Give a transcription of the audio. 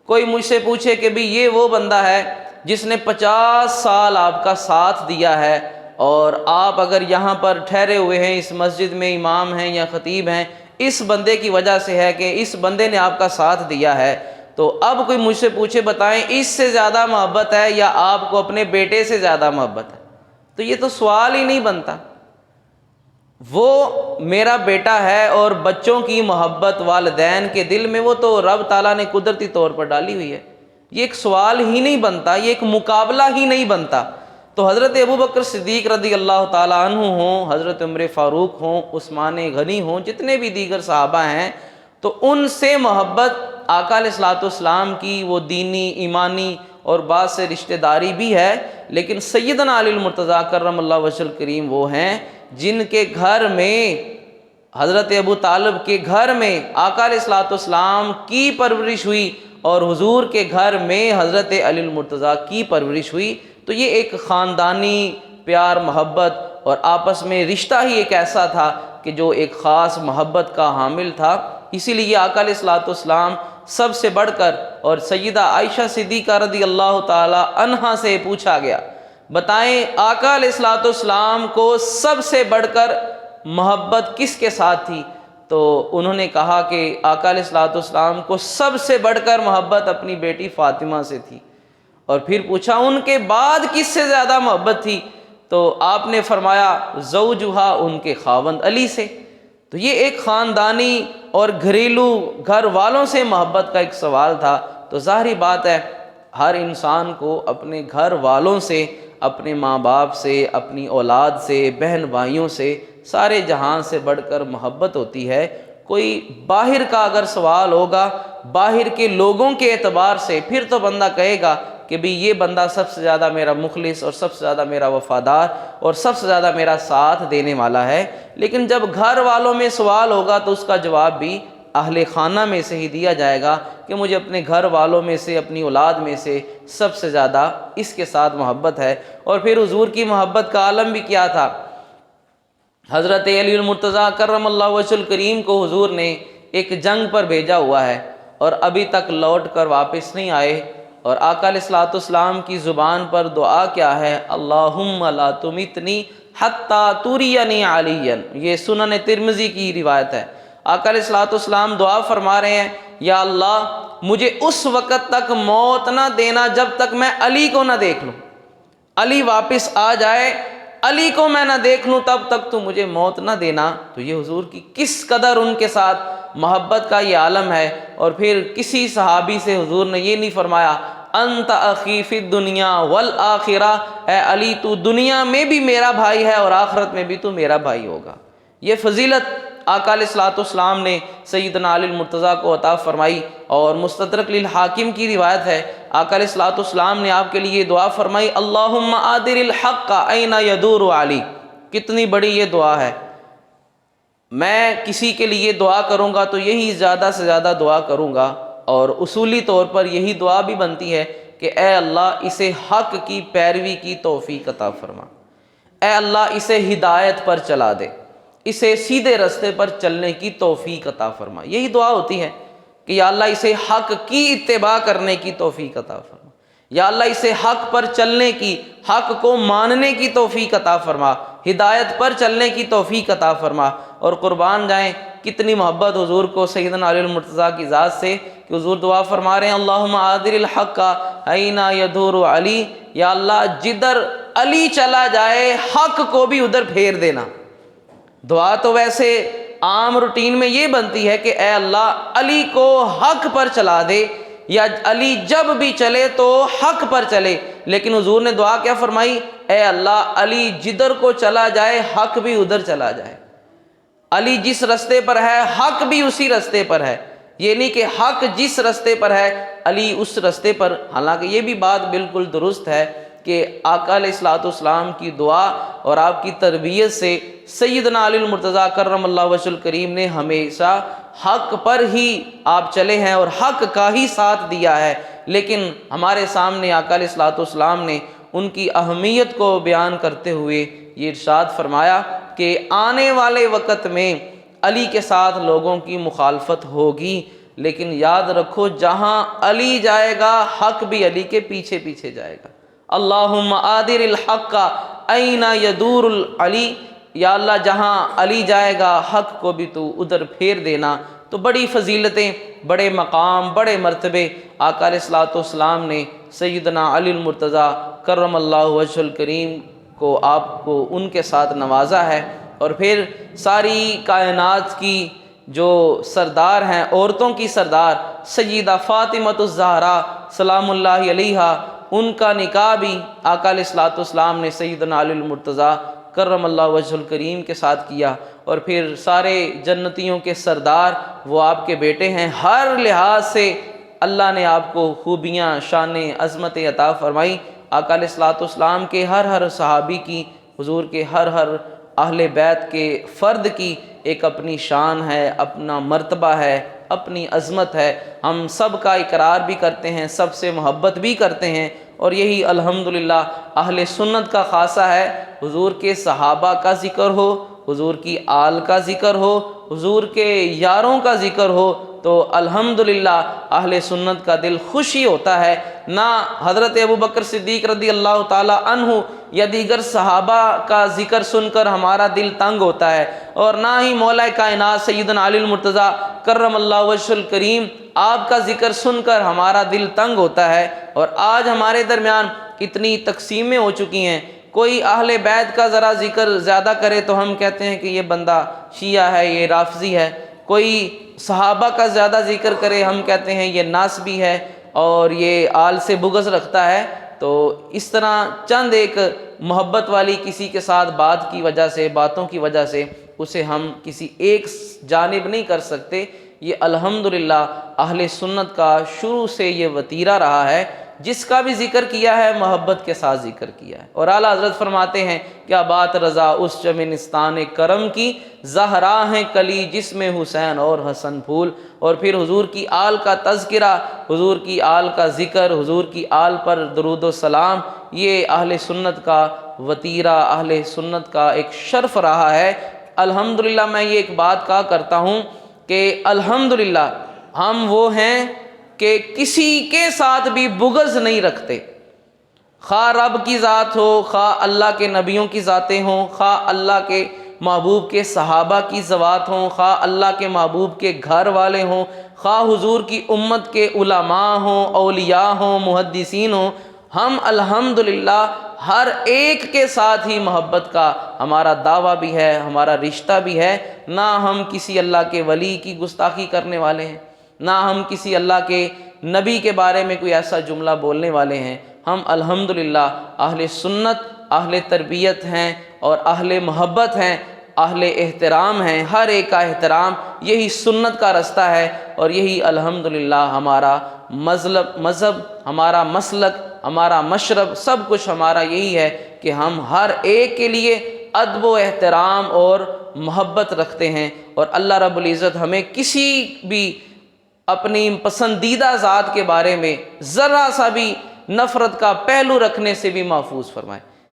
کوئی مجھ سے پوچھے کہ بھی یہ وہ بندہ ہے جس نے 50 سال آپ کا ساتھ دیا ہے، اور آپ اگر یہاں پر ٹھہرے ہوئے ہیں، اس مسجد میں امام ہیں یا خطیب ہیں، اس بندے کی وجہ سے ہے کہ اس بندے نے آپ کا ساتھ دیا ہے، تو اب کوئی مجھ سے پوچھے بتائیں اس سے زیادہ محبت ہے یا آپ کو اپنے بیٹے سے زیادہ محبت ہے؟ تو یہ تو سوال ہی نہیں بنتا۔ وہ میرا بیٹا ہے، اور بچوں کی محبت والدین کے دل میں وہ تو رب تعالیٰ نے قدرتی طور پر ڈالی ہوئی ہے، یہ ایک سوال ہی نہیں بنتا، یہ ایک مقابلہ ہی نہیں بنتا۔ تو حضرت ابوبکر صدیق رضی اللہ تعالیٰ عنہ ہوں، حضرت عمر فاروق ہوں، عثمان غنی ہوں، جتنے بھی دیگر صحابہ ہیں، تو ان سے محبت آقا علیہ الصلوۃ والسلام کی وہ دینی ایمانی اور بعض سے رشتہ داری بھی ہے، لیکن سیدنا علی المرتضیٰ کرم اللہ وجہ الکریم وہ ہیں جن کے گھر میں، حضرت ابو طالب کے گھر میں آقا علیہ الصلوۃ والسلام کی پرورش ہوئی، اور حضور کے گھر میں حضرت علی المرتضیٰ کی پرورش ہوئی۔ تو یہ ایک خاندانی پیار محبت اور آپس میں رشتہ ہی ایک ایسا تھا کہ جو ایک خاص محبت کا حامل تھا۔ اسی لیے آقا علیہ الصلوۃ والسلام سب سے بڑھ کر، اور سیدہ عائشہ صدیقہ رضی اللہ تعالی عنہا سے پوچھا گیا، بتائیں آقا علیہ الصلوۃ والسلام کو سب سے بڑھ کر محبت کس کے ساتھ تھی؟ تو انہوں نے کہا کہ آقا علیہ الصلوۃ والسلام کو سب سے بڑھ کر محبت اپنی بیٹی فاطمہ سے تھی۔ اور پھر پوچھا ان کے بعد کس سے زیادہ محبت تھی؟ تو آپ نے فرمایا زوجہا، ان کے خاوند علی سے۔ تو یہ ایک خاندانی اور گھریلو گھر والوں سے محبت کا ایک سوال تھا۔ تو ظاہری بات ہے ہر انسان کو اپنے گھر والوں سے، اپنے ماں باپ سے، اپنی اولاد سے، بہن بھائیوں سے، سارے جہان سے بڑھ کر محبت ہوتی ہے۔ کوئی باہر کا اگر سوال ہوگا، باہر کے لوگوں کے اعتبار سے، پھر تو بندہ کہے گا کہ بھی یہ بندہ سب سے زیادہ میرا مخلص اور سب سے زیادہ میرا وفادار اور سب سے زیادہ میرا ساتھ دینے والا ہے۔ لیکن جب گھر والوں میں سوال ہوگا تو اس کا جواب بھی اہل خانہ میں سے ہی دیا جائے گا کہ مجھے اپنے گھر والوں میں سے، اپنی اولاد میں سے سب سے زیادہ اس کے ساتھ محبت ہے۔ اور پھر حضور کی محبت کا عالم بھی کیا تھا؟ حضرت علی المرتضیٰ کرم اللہ وجہ الکریم کو حضور نے ایک جنگ پر بھیجا ہوا ہے، اور ابھی تک لوٹ کر واپس نہیں آئے، اور آقا علیہ الصلوۃ والسلام کی زبان پر دعا کیا ہے؟ اللہم لا تمتنی حتی ترینی علیا۔ یہ سنن ترمذی کی روایت ہے۔ آقا علیہ الصلوۃ والسلام دعا فرما رہے ہیں، یا اللہ مجھے اس وقت تک موت نہ دینا جب تک میں علی کو نہ دیکھ لوں، علی واپس آ جائے، علی کو میں نہ دیکھ لوں تب تک تو مجھے موت نہ دینا۔ تو یہ حضور کی کس قدر ان کے ساتھ محبت کا یہ عالم ہے۔ اور پھر کسی صحابی سے حضور نے یہ نہیں فرمایا انت اخی فی الدنیا والآخرہ، اے علی تو دنیا میں بھی میرا بھائی ہے اور آخرت میں بھی تو میرا بھائی ہوگا۔ یہ فضیلت آقا علیہ الصلوۃ والسلام نے سیدنا علی المرتضیٰ کو عطا فرمائی۔ اور مستدرک للحاکم کی روایت ہے، آقا علیہ الصلوۃ والسلام نے آپ کے لیے دعا فرمائی، اللہم آدر الحق این یدور علی۔ کتنی بڑی یہ دعا ہے۔ میں کسی کے لیے دعا کروں گا تو یہی زیادہ سے زیادہ دعا کروں گا، اور اصولی طور پر یہی دعا بھی بنتی ہے کہ اے اللہ اسے حق کی پیروی کی توفیق عطا فرما، اے اللہ اسے ہدایت پر چلا دے، اسے سیدھے راستے پر چلنے کی توفیق عطا فرما۔ یہی دعا ہوتی ہے کہ یا اللہ اسے حق کی اتباع کرنے کی توفیق عطا فرما، یا اللہ اسے حق پر چلنے کی، حق کو ماننے کی توفیق عطا فرما، ہدایت پر چلنے کی توفیق عطا فرما۔ اور قربان جائیں کتنی محبت حضور کو سیدنا علی المرتضیٰ کی ذات سے کہ حضور دعا فرما رہے ہیں اللہم آدر الحق این یدور علی، یا اللہ جدھر علی چلا جائے حق کو بھی ادھر پھیر دینا۔ دعا تو ویسے عام روٹین میں یہ بنتی ہے کہ اے اللہ علی کو حق پر چلا دے، یا علی جب بھی چلے تو حق پر چلے، لیکن حضور نے دعا کیا فرمائی؟ اے اللہ علی جدھر کو چلا جائے حق بھی ادھر چلا جائے، علی جس رستے پر ہے حق بھی اسی رستے پر ہے، یہ نہیں کہ حق جس رستے پر ہے علی اس رستے پر۔ حالانکہ یہ بھی بات بالکل درست ہے کہ آقا علیہ الصلوۃ والسلام کی دعا اور آپ کی تربیت سے سیدنا علی المرتضیٰ کرم اللہ وجہ الکریم نے ہمیشہ حق پر ہی آپ چلے ہیں اور حق کا ہی ساتھ دیا ہے۔ لیکن ہمارے سامنے آقا علیہ الصلوۃ والسلام نے ان کی اہمیت کو بیان کرتے ہوئے یہ ارشاد فرمایا کہ آنے والے وقت میں علی کے ساتھ لوگوں کی مخالفت ہوگی، لیکن یاد رکھو جہاں علی جائے گا حق بھی علی کے پیچھے پیچھے جائے گا۔ اللہم آدر الحق این یدور العلی، یا اللہ جہاں علی جائے گا حق کو بھی تو ادھر پھیر دینا۔ تو بڑی فضیلتیں، بڑے مقام، بڑے مرتبے آقا علیہ الصلوۃ والسلام نے سیدنا علی المرتضیٰ کرم اللہ وجہ الکریم کو، آپ کو ان کے ساتھ نوازا ہے۔ اور پھر ساری کائنات کی جو سردار ہیں، عورتوں کی سردار سیدہ فاطمۃ الزہرا سلام اللہ علیہا، ان کا نکاح بھی آقا علیہ الصلوۃ والسلام نے سیدنا علی المرتضیٰ کرم اللہ وجہ الکریم کے ساتھ کیا۔ اور پھر سارے جنتیوں کے سردار وہ آپ کے بیٹے ہیں۔ ہر لحاظ سے اللہ نے آپ کو خوبیاں، شانیں، عظمتیں عطا فرمائی۔ آقا علیہ الصلوۃ والسلام کے ہر صحابی کی، حضور کے ہر اہل بیت کے فرد کی ایک اپنی شان ہے، اپنا مرتبہ ہے، اپنی عظمت ہے۔ ہم سب کا اقرار بھی کرتے ہیں، سب سے محبت بھی کرتے ہیں، اور یہی الحمدللہ اہل سنت کا خاصہ ہے۔ حضور کے صحابہ کا ذکر ہو، حضور کی آل کا ذکر ہو، حضور کے یاروں کا ذکر ہو، تو الحمدللہ اہل سنت کا دل خوشی ہوتا ہے۔ نہ حضرت ابوبکر صدیق رضی اللہ تعالی عنہ یا دیگر صحابہ کا ذکر سن کر ہمارا دل تنگ ہوتا ہے، اور نہ ہی مولا کائنات سیدنا علی المرتضیٰ کرم اللہ وجہ الکریم آپ کا ذکر سن کر ہمارا دل تنگ ہوتا ہے۔ اور آج ہمارے درمیان کتنی تقسیمیں ہو چکی ہیں، کوئی اہل بیت کا ذرا ذکر زیادہ کرے تو ہم کہتے ہیں کہ یہ بندہ شیعہ ہے، یہ رافضی ہے، کوئی صحابہ کا زیادہ ذکر کرے ہم کہتے ہیں یہ ناسبی ہے اور یہ آل سے بغض رکھتا ہے۔ تو اس طرح چند ایک محبت والی کسی کے ساتھ بات کی وجہ سے، باتوں کی وجہ سے اسے ہم کسی ایک جانب نہیں کر سکتے۔ یہ الحمدللہ اہل سنت کا شروع سے یہ وتیرہ رہا ہے، جس کا بھی ذکر کیا ہے محبت کے ساتھ ذکر کیا ہے۔ اور اعلیٰ حضرت فرماتے ہیں کیا بات رضا اس چمنستان کرم کی، زہرا ہیں کلی جس میں حسین اور حسن پھول۔ اور پھر حضور کی آل کا تذکرہ، حضور کی آل کا ذکر، حضور کی آل پر درود و سلام، یہ اہل سنت کا وتیرہ، اہل سنت کا ایک شرف رہا ہے۔ الحمدللہ میں یہ ایک بات کہا کرتا ہوں کہ الحمدللہ ہم وہ ہیں کہ کسی کے ساتھ بھی بغض نہیں رکھتے، خواہ رب کی ذات ہو، خواہ اللہ کے نبیوں کی ذاتیں ہوں، خواہ اللہ کے محبوب کے صحابہ کی ذوات ہوں، خواہ اللہ کے محبوب کے گھر والے ہوں، خواہ حضور کی امت کے علماء ہوں، اولیاء ہوں، محدثین ہوں، ہم الحمدللہ ہر ایک کے ساتھ ہی محبت کا ہمارا دعویٰ بھی ہے، ہمارا رشتہ بھی ہے۔ نہ ہم کسی اللہ کے ولی کی گستاخی کرنے والے ہیں، نہ ہم کسی اللہ کے نبی کے بارے میں کوئی ایسا جملہ بولنے والے ہیں۔ ہم الحمدللہ اہل سنت، اہل تربیت ہیں اور اہل محبت ہیں، اہل احترام ہیں، ہر ایک کا احترام، یہی سنت کا رستہ ہے۔ اور یہی الحمدللہ ہمارا مذہب، ہمارا مسلک، ہمارا مشرب، سب کچھ ہمارا یہی ہے کہ ہم ہر ایک کے لیے ادب و احترام اور محبت رکھتے ہیں۔ اور اللہ رب العزت ہمیں کسی بھی اپنی پسندیدہ ذات کے بارے میں ذرا سا بھی نفرت کا پہلو رکھنے سے بھی محفوظ فرمائے۔